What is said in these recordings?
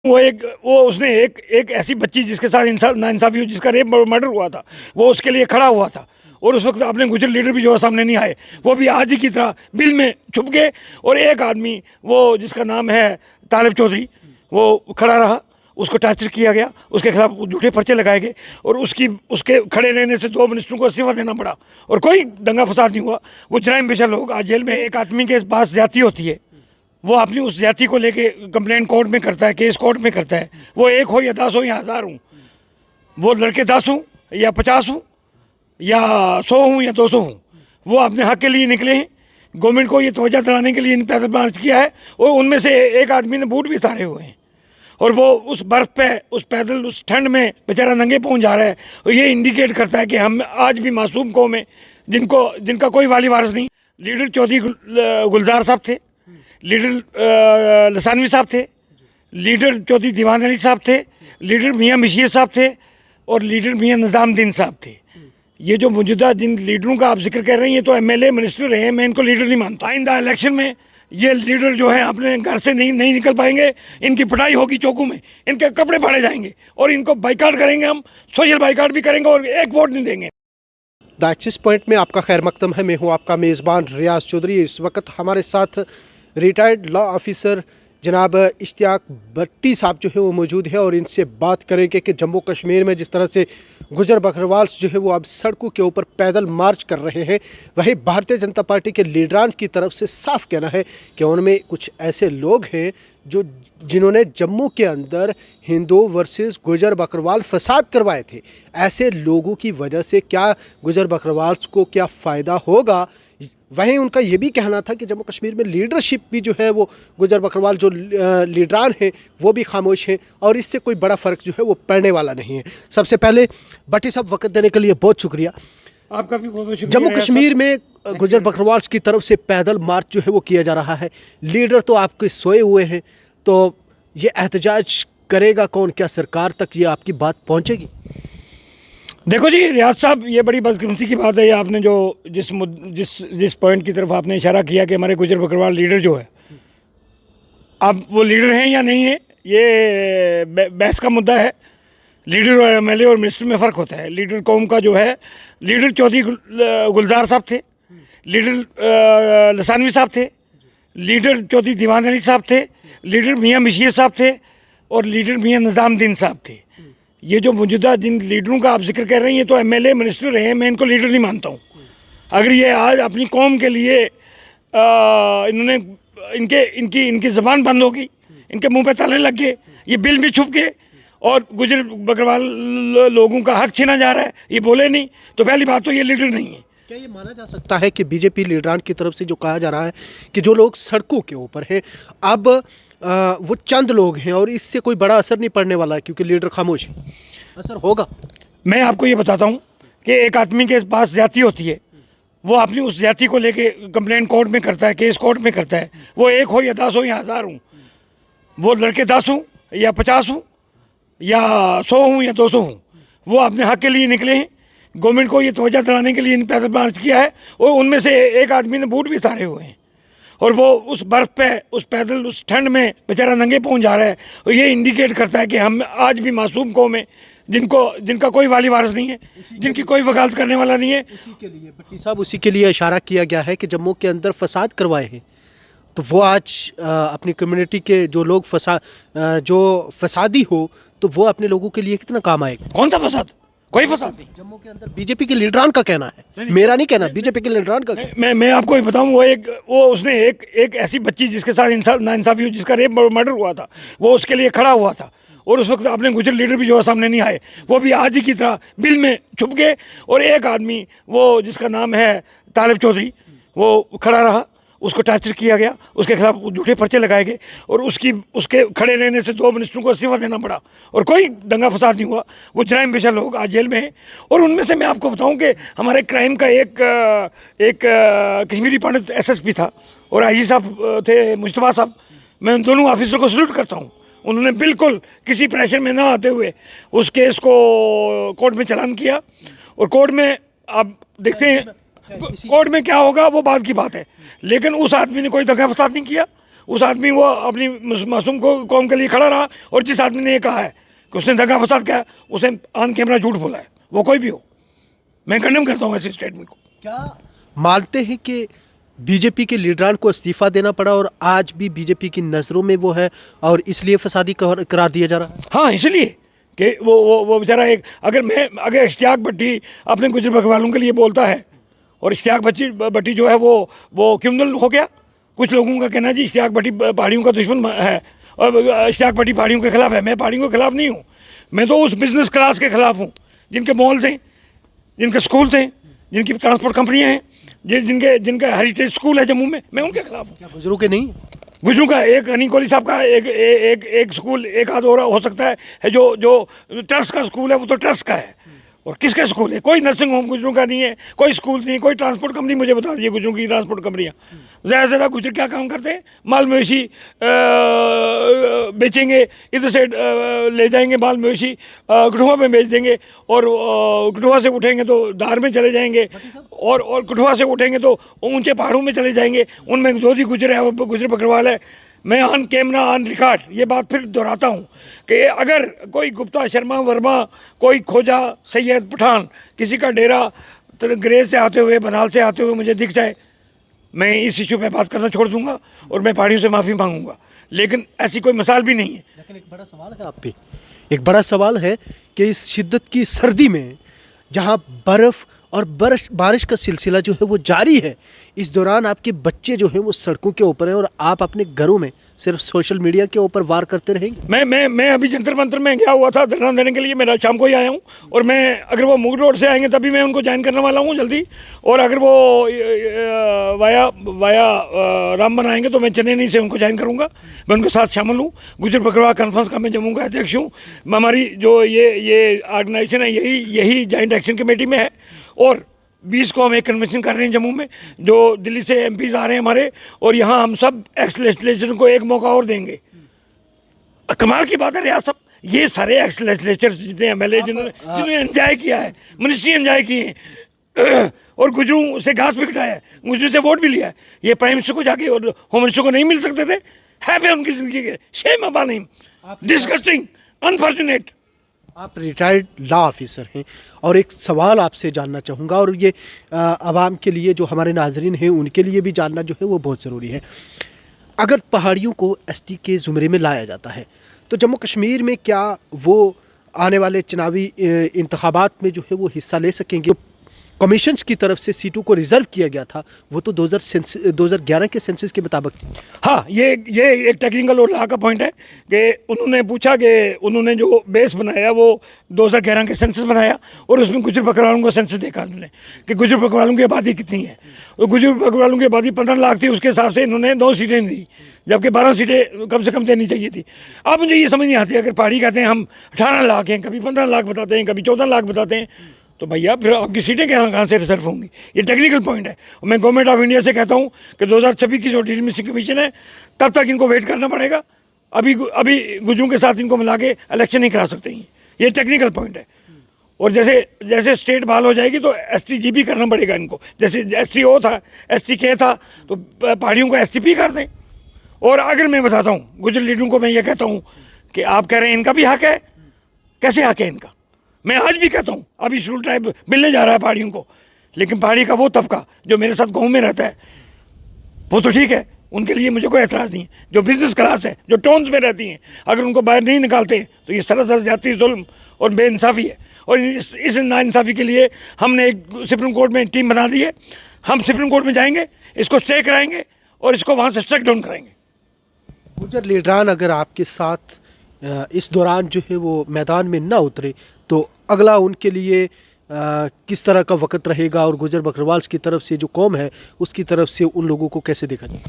वो उसने एक ऐसी बच्ची जिसके साथ नाइंसाफ़ी हुई, जिसका रेप मर्डर हुआ था, वो उसके लिए खड़ा हुआ था। और उस वक्त अपने गुजर लीडर भी जो है सामने नहीं आए, वो भी आज ही की तरह बिल में छुप गए। और एक आदमी वो जिसका नाम है तालिब चौधरी, वो खड़ा रहा, उसको टार्चर किया गया, उसके खिलाफ झूठे पर्चे लगाए गए और उसके खड़े रहने से 2 मिनिस्टरों को इस्तीफा देना पड़ा और कोई दंगा फसाद नहीं हुआ। वो जराइम पेशा लोग आज जेल में। एक आदमी के पास ज्यादती होती है, वो अपनी उस ज्यादती को लेके कंप्लेंट कोर्ट में करता है, केस कोर्ट में करता है। वो 1 हो या 10 हो या 1000 हूँ, वो लड़के 10 हूँ या 50 हूँ या 100 हूँ या 200 हूँ, वो अपने हक के लिए निकले हैं। गवर्नमेंट को ये तवज्जो दिलाने के लिए इन पैदल मार्च किया है और उनमें से एक आदमी ने बूट भी उतारे हुए हैं और वो उस बर्फ़ पे उस ठंड में बेचारा नंगे पाँव जा रहा है। और ये इंडिकेट करता है कि हम आज भी मासूम कौम में जिनका कोई वाली वारिस नहीं। लीडर चौधरी गुलजार साहब थे, लीडर लसानवी साहब थे, लीडर चौधरी दीवान अली साहब थे, लीडर मियाँ मिशीर साहब थे और लीडर मियाँ निज़ामुद्दीन साहब थे। ये जो मौजूदा जिन लीडरों का आप जिक्र कर रहे हैं, ये तो एमएलए मिनिस्टर रहे हैं, मैं इनको लीडर नहीं मानता। आइंदा इलेक्शन में ये लीडर जो है अपने घर से नहीं निकल पाएंगे, इनकी पिटाई होगी चौकों में, इनके कपड़े फाड़े जाएंगे और इनको बाइकाट करेंगे, हम सोशल बाइकाट भी करेंगे और 1 वोट नहीं देंगे। द एक्सिस पॉइंट में आपका खैर मकदम है। मैं हूं आपका मेज़बान रियाज चौधरी। इस वक्त हमारे साथ रिटायर्ड लॉ ऑफिसर जनाब इश्तियाक भट्टी साहब जो है वो मौजूद है और इनसे बात करेंगे कि जम्मू कश्मीर में जिस तरह से गुजर बकरवाल जो है वो अब सड़कों के ऊपर पैदल मार्च कर रहे हैं, वही भारतीय जनता पार्टी के लीडरान की तरफ से साफ कहना है कि उनमें कुछ ऐसे लोग हैं जिन्होंने जम्मू के अंदर हिंदू वर्सेस गुजर बकरवाल फसाद करवाए थे। ऐसे लोगों की वजह से क्या गुजर बकरवाल को क्या फ़ायदा होगा। वहीं उनका ये भी कहना था कि जम्मू कश्मीर में लीडरशिप भी जो है वो गुजर बकरवाल जो लीडरान हैं वो भी खामोश हैं और इससे कोई बड़ा फ़र्क जो है वो पड़ने वाला नहीं है। सबसे पहले भट्टी साहब वक्त देने के लिए बहुत शुक्रिया। आपका भी बहुत बहुत शुक्रिया। जम्मू कश्मीर में गुजर बकरवाल की तरफ से पैदल मार्च जो है वो किया जा रहा है, लीडर तो आपके सोए हुए हैं, तो ये एहतजाज करेगा कौन? क्या सरकार तक ये आपकी बात पहुँचेगी? देखो जी रियाज साहब, ये बड़ी बदकिस्मती की बात है। ये आपने जो जिस पॉइंट की तरफ आपने इशारा किया कि हमारे गुजर बकरवाल लीडर जो है, अब वो लीडर हैं या नहीं है, ये बहस का मुद्दा है। लीडर और एमएलए और मिनिस्टर में फ़र्क होता है। लीडर कौम का जो है, लीडर चौधरी गुलजार साहब थे, लीडर लसानवी साहब थे, लीडर चौधरी दीवान अली साहब थे, लीडर मियाँ मिशीर साहब थे और लीडर मियाँ निज़ामुद्दीन साहब थे। ये जो मौजूदा जिन लीडरों का आप जिक्र कर रहे हैं, ये तो एमएलए मिनिस्टर रहे हैं, मैं इनको लीडर नहीं मानता हूँ। अगर ये आज अपनी कौम के लिए इन्होंने इनकी ज़बान बंद होगी, इनके मुंह पे ताले लग गए, ये बिल भी छुप गए और गुजर बकरवाल लोगों का हक छीना जा रहा है, ये बोले नहीं, तो पहली बात तो ये लीडर नहीं है। क्या ये माना जा सकता है कि बीजेपी लीडरान की तरफ से जो कहा जा रहा है कि जो लोग सड़कों के ऊपर हैं अब वो चंद लोग हैं और इससे कोई बड़ा असर नहीं पड़ने वाला है क्योंकि लीडर खामोश है? असर होगा। मैं आपको ये बताता हूँ कि एक आदमी के पास ज्यादती होती है, वो अपनी उस ज्यादती को लेके कंप्लेंट कोर्ट में करता है, केस कोर्ट में करता है। वो 1 हो या 10 हो या 1000 हूँ, वो लड़के 10 हूँ या 50 हूँ या 100 हूँ या 200 हूँ, वो अपने हक के लिए निकले हैं। गवर्नमेंट को ये तवज्जो दिलाने के लिए इन पैदल मार्च किया है और उनमें से एक आदमी ने बूट भी उतारे हुए हैं और वो उस बर्फ़ पे उस ठंड में बेचारा नंगे पाँव जा रहा है। और ये इंडिकेट करता है कि हम आज भी मासूम कौम में जिनका कोई वाली वारिस नहीं है, जिनकी कोई वकालत करने वाला नहीं है। उसी के लिए भट्टी साहब, उसी के लिए इशारा किया गया है कि जम्मू के अंदर फसाद करवाए हैं, तो वो आज अपनी कम्युनिटी के जो लोग जो फसादी हो तो वो अपने लोगों के लिए कितना काम आएगा? कौन सा फसाद? कोई फसाद नहीं। जम्मू के अंदर बीजेपी के लीडरान का कहना है, मेरा नहीं कहना, बीजेपी के लीडरान का। मैं आपको ये बताऊं, वो उसने एक ऐसी बच्ची जिसके साथ नाइंसाफ़ी हुई, जिसका रेप मर्डर हुआ था, वो उसके लिए खड़ा हुआ था और उस वक्त अपने गुजर लीडर भी जो है सामने नहीं आए, वो भी आज ही की तरह बिल में छुप गए। और एक आदमी वो जिसका नाम है तालिब चौधरी, वो खड़ा रहा, उसको टार्चर किया गया, उसके खिलाफ झूठे पर्चे लगाए गए और उसके खड़े रहने से 2 मिनिस्टरों को इस्तीफा देना पड़ा और कोई दंगा फसाद नहीं हुआ। वो जराइम पेशा लोग आज जेल में हैं और उनमें से मैं आपको बताऊं कि हमारे क्राइम का एक कश्मीरी पंडित एसएसपी था और आईजी साहब थे मुश्तबा साहब। मैं उन दोनों ऑफिसरों को सल्यूट करता हूँ। उन्होंने बिल्कुल किसी प्रेशर में ना आते हुए उस केस को कोर्ट में चालान किया और कोर्ट में आप देखते हैं कोर्ट में क्या होगा वो बात की बात है, लेकिन उस आदमी ने कोई दगा फसाद नहीं किया। उस आदमी वो अपनी मासूम को कौम के लिए खड़ा रहा, और जिस आदमी ने ये कहा है कि उसने दगा फसाद किया, उसे ऑन कैमरा झूठ बोला है, वो कोई भी हो, मैं कंडेम करता हूँ ऐसे स्टेटमेंट को। क्या मानते हैं कि बीजेपी के लीडरान को इस्तीफा देना पड़ा और आज भी बीजेपी की नज़रों में वो है और इसलिए फसादी करार दिया जा रहा है? हाँ, इसलिए कि वो बेचारा एक, अगर इश्तियाक भट्टी अपने गुजर बकरवालों के लिए बोलता है, और इश्तियाक भट्टी जो है वो क्रिमिनल हो गया। कुछ लोगों का कहना है जी इश्तियाक भट्टी पहाड़ियों का दुश्मन है, और इश्तियाक भट्टी पहाड़ियों के खिलाफ है। मैं पहाड़ियों के खिलाफ नहीं हूँ, मैं तो उस बिजनेस क्लास के खिलाफ हूँ जिनके मॉल्स हैं, जिनके स्कूल्स हैं, जिनकी ट्रांसपोर्ट कंपनियाँ हैं, जिनका हेरिटेज स्कूल है जम्मू में, मैं उनके खिलाफ हूँ। गुजरों के नहीं? गुजरों का एक हनी कोहली साहब का एक स्कूल एक आध और हो सकता है जो ट्रस्ट का स्कूल है, वो तो ट्रस्ट का है। और किसका स्कूल है? कोई नर्सिंग होम गुजरों का नहीं है, कोई स्कूल नहीं, कोई ट्रांसपोर्ट कंपनी मुझे बता दीजिए गुजरों की ट्रांसपोर्ट कंपनियाँ। ज़्यादा से ज़्यादा गुजर क्या काम करते हैं? माल मवेशी बेचेंगे, इधर से ले जाएंगे माल मवेशी, कठुआ में बेच देंगे, और कठुआ से उठेंगे तो धार में चले जाएंगे, और कठुआ से उठेंगे तो ऊंचे पहाड़ों में चले जाएंगे। उनमें जो भी गुजर है वो गुजर बकरवाल है। मैं ऑन कैमरा ऑन रिकॉर्ड ये बात फिर दोहराता हूँ कि अगर कोई गुप्ता, शर्मा, वर्मा, कोई खोजा, सैयद, पठान, किसी का डेरा तो ग्रेज से आते हुए, बनाल से आते हुए मुझे दिख जाए, मैं इस इशू पे बात करना छोड़ दूंगा और मैं पहाड़ियों से माफ़ी मांगूंगा। लेकिन ऐसी कोई मिसाल भी नहीं है। लेकिन एक बड़ा सवाल है आप पे, एक बड़ा सवाल है कि इस शिद्दत की सर्दी में जहाँ बर्फ़ और बारिश का सिलसिला जो है वो जारी है, इस दौरान आपके बच्चे जो हैं वो सड़कों के ऊपर हैं और आप अपने घरों में सिर्फ सोशल मीडिया के ऊपर वार करते रहेंगे। मैं अभी जंतर मंतर में गया हुआ था धरना देने के लिए, मैं शाम को ही आया हूँ, और मैं अगर वो मूल रोड से आएंगे तभी मैं उनको ज्वाइन करने वाला हूँ जल्दी, और अगर वो वाया रामबन आएंगे तो मैं चेन्नई से उनको ज्वाइन करूँगा, मैं उनके साथ शामिल हूँ। गुजर बकरवाल कॉन्फ्रेंस का मैं जम्मू का अध्यक्ष हूँ। हमारी जो ये ऑर्गेनाइजेशन है यही जॉइंट एक्शन कमेटी में है, और 20 को हम एक कन्वेंशन कर रहे हैं जम्मू में, जो दिल्ली से एमपीज आ रहे हैं हमारे, और यहाँ हम सब एक्स लेजिस्लेचर को एक मौका और देंगे। कमाल की बात है रियाज साहब, ये सारे एक्स लेजिस्लेचर जितने एमएलए जिन्होंने एंजॉय किया है, मिनिस्ट्री एंजॉय की है, और गुजरों से घास भी कटाया है, गुजरों से वोट भी लिया है, ये प्राइम मिनिस्टर को जाके और होम मिनिस्टर को नहीं मिल सकते थे? है उनकी जिंदगी के शेम अबा नहीं, डिस्गस्टिंग, अनफॉर्चुनेट। आप रिटायर्ड लॉ ऑफिसर हैं और एक सवाल आपसे जानना चाहूँगा, और ये आवाम के लिए, जो हमारे नाजरीन हैं उनके लिए भी जानना जो है वो बहुत ज़रूरी है। अगर पहाड़ियों को एसटी के ज़ुमरे में लाया जाता है तो जम्मू कश्मीर में क्या वो आने वाले चुनावी इंतखाबात में जो है वो हिस्सा ले सकेंगे? कमीशंस की तरफ से सीटों को रिजर्व किया गया था, वो तो 2011 के सेंसस के मुताबिक थी। हाँ, ये एक टेक्निकल और लॉ का पॉइंट है कि उन्होंने पूछा कि उन्होंने जो बेस बनाया वो 2011 के सेंसस बनाया, और उसमें गुजर बकरवालों का सेंसस देखा उन्होंने कि गुजर बकरवालों की आबादी कितनी है, और गुजर बकरवालों की आबादी 15 लाख थी, उसके हिसाब से इन्होंने 2 सीटें दी, जबकि 12 सीटें कम से कम देनी चाहिए थी। अब मुझे ये समझ नहीं आती, अगर पहाड़ी कहते हैं हम 18 लाख हैं, कभी 15 लाख बताते हैं, कभी 14 लाख बताते हैं, तो भैया फिर आपकी सीटें कहाँ से रिजर्व होंगी? ये टेक्निकल पॉइंट है। और मैं गवर्नमेंट ऑफ इंडिया से कहता हूँ कि 2026 की जो डिलिमिटेशन कमीशन है तब तक इनको वेट करना पड़ेगा। अभी गुजरों के साथ इनको मिला के इलेक्शन नहीं करा सकते हैं, ये टेक्निकल पॉइंट है। और जैसे स्टेट बहाल हो जाएगी तो STGP करना पड़ेगा इनको, जैसे STO था, STK था, तो पहाड़ियों को STP कर दें। और अगर मैं बताता हूँ गुजर लीडरों को, मैं ये कहता हूँ कि आप कह रहे हैं इनका भी हक है, कैसे हक है इनका? मैं आज भी कहता हूँ अभी शेड्यूल ट्राइब मिलने जा रहा है पहाड़ियों को, लेकिन पहाड़ी का वो तबका जो मेरे साथ गाँव में रहता है वो तो ठीक है, उनके लिए मुझे कोई एतराज़ नहीं है। जो बिजनेस क्लास है, जो टाउन्स में रहती हैं, अगर उनको बाहर नहीं निकालते तो ये सरासर जाती जुल्म और बेइंसाफ़ी है। और इस नाइंसाफ़ी के लिए हमने एक सुप्रीम कोर्ट में टीम बना दी है। हम सुप्रीम कोर्ट में जाएंगे, इसको स्टे कराएंगे और इसको वहाँ से स्ट्राइक डाउन कराएंगे। गुजर लीडरान अगर आपके साथ इस दौरान जो है वो मैदान में ना उतरे तो अगला उनके लिए किस तरह का वक्त रहेगा, और गुजर बकरवाल की तरफ से जो कौम है उसकी तरफ से उन लोगों को कैसे देखा जाए?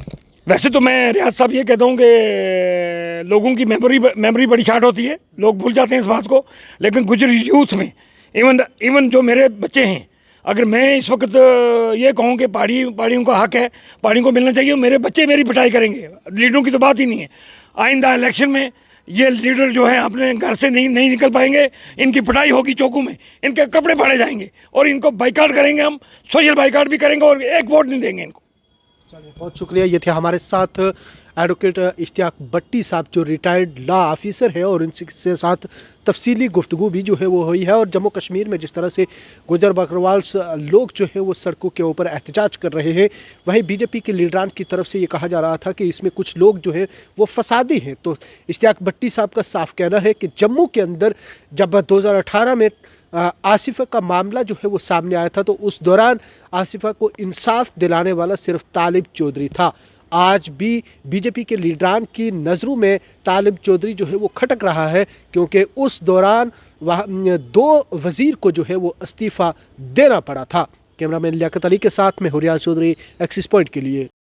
वैसे तो मैं रियाज साहब ये कहता हूँ कि लोगों की मेमोरी बड़ी शार्ट होती है, लोग भूल जाते हैं इस बात को, लेकिन गुजर यूथ में इवन जो मेरे बच्चे हैं, अगर मैं इस वक्त ये कहूँ कि पहाड़ियों का हक है, पहाड़ियों को मिलना चाहिए, मेरे बच्चे मेरी पिटाई करेंगे। लीडरों की तो बात ही नहीं है। आइंदा इलेक्शन में ये लीडर जो है अपने घर से नहीं निकल पाएंगे, इनकी पिटाई होगी चौकों में, इनके कपड़े फाड़े जाएंगे और इनको बाइकाट करेंगे, हम सोशल बाइकाट भी करेंगे और एक वोट नहीं देंगे इनको। चलिए, बहुत शुक्रिया। ये थे हमारे साथ एडवोकेट इश्तियाक भट्टी साहब जो रिटायर्ड लॉ ऑफिसर है और इनसे साथ तफसीली गुफ्तगू भी जो है वो हुई है। और जम्मू कश्मीर में जिस तरह से गुजर बकरवाल लोग जो है वो सड़कों के ऊपर एहतजाज कर रहे हैं, वहीं बीजेपी के लीडरान की तरफ से ये कहा जा रहा था कि इसमें कुछ लोग जो है वो फसादी हैं। तो इश्तियाक भट्टी साहब का साफ कहना है कि जम्मू के अंदर जब 2018 में आसिफा का मामला जो है वो सामने आया था तो उस दौरान आसिफा को इंसाफ दिलाने वाला सिर्फ तालिब चौधरी था। आज भी बीजेपी के लीडरान की नज़रों में तालिब चौधरी जो है वो खटक रहा है, क्योंकि उस दौरान वह 2 वज़ीर को जो है वो इस्तीफ़ा देना पड़ा था। कैमरामैन लियाकत अली के साथ में हुरियात चौधरी, एक्सिस पॉइंट के लिए।